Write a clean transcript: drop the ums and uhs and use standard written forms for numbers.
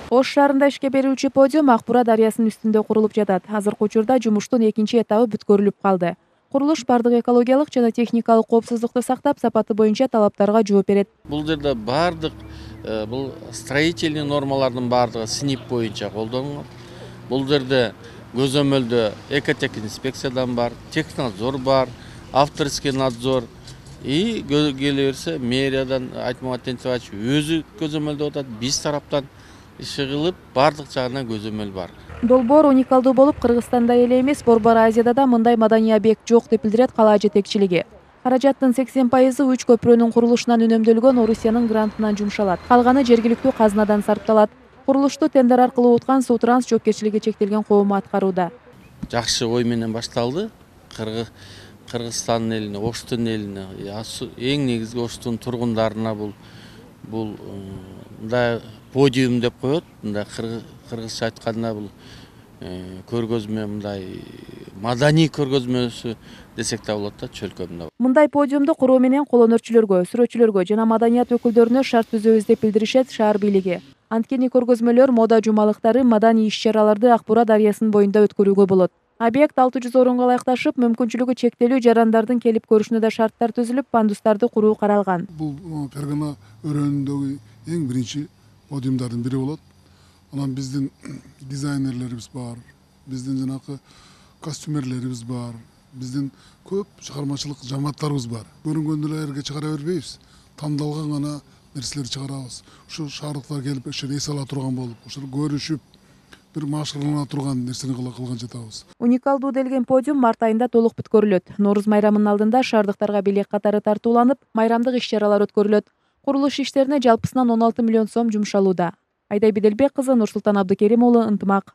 Ош шаарында ишке берүүчү подиум Акбура дарыясынын үстүндө курулуп жатат. Азыркы учурда жумуштун экинчи этабы бүткөрүлүп калды. Курулуш бардык экологиялык жана техникалык коопсуздукту сактап, сапаты боюнча талаптарга жооп берет. Бул жерде бардык бул строительный нормалардын бардыгы СНИП боюнча колдонулат. Бул жерде көзөмөлдө экотех инспекциядан бар, технадзор бар, авторский надзор и келе берсе мэриядан Айтмамат Тентебаевич өзү көзөмөлдөп атат. Биз тараптан иши кылып бардык жагынан көзөмөл бар. Долбоор уникалдуу болуп, Кыргызстанда эле эмес, Борбор Азияда да мындай маданий объект жок деп билдирет кала жетекчилиги. Каражаттын 80% 3 көпүрөнүн курулушунан үнөмдөлгөн Орусиянын грантынан жумшалат. Калганы жергиликтүү казынадан сарпталат. Курулушту тендер аркылуу уткан Суу Транс жоопкерчилиги чектелген коому аткарууда. Жакшы ой менен башталды. Кыргызстандын элине, Оштун элине, эң негизги Оштун тургундарына бул мындай подиум деп коет. Мындай кыргызча айтканда бул көргөзмө, мындай маданий көргөзмөсү десек да болот да чөлкөмдө. Мындай подиумду куруу менен кол өнөрчүлөргө, сүрөтчүлөргө жана маданият өкүлдөрүнө шарт түзөбүз деп билдиришет шаар бийлиги. Анткени көргөзмөлөр, мода жумалыктары, маданий иш-чараларды Акбура дарыясынын боюнда өткөрүүгө болот. Объект 600 орунга ылайыкташып, мүмкүнчүлүгү чектелүү жарандардын келип көрүшүнө да шарттар түзүлүп, пандустарды куруу каралган. Бул Фергана өрөөнүндөгү эң биринчи подиумдардын бири болот. Анан биздин дизайнерлерибиз бар, биздин жанакы костюмерлерибиз бар, биздин көп чыгармачылык жамааттарыбыз бар. Көрүнгөндөргө чыгара бербейбиз. Тандалган гана нерселерди чыгарабыз. Ушу шаардыктар келип ошо эс ала турган болуп, ошол көрүшүп, бир машыгуулана турган нерсени кылган жатабыз. Уникалдуу делген подиум март айында толук бүткөрүлөт. Нооруз майрамынын алдында шаардыктарга белек катары тартууланып, майрамдык иш-чаралар өткөрүлөт. Курулуш иштерине жалпысынан 16 миллион сом жумшалууда. Айдай Биделбек кызы, Нурсултан Абдыкерим уулу, Ынтымак.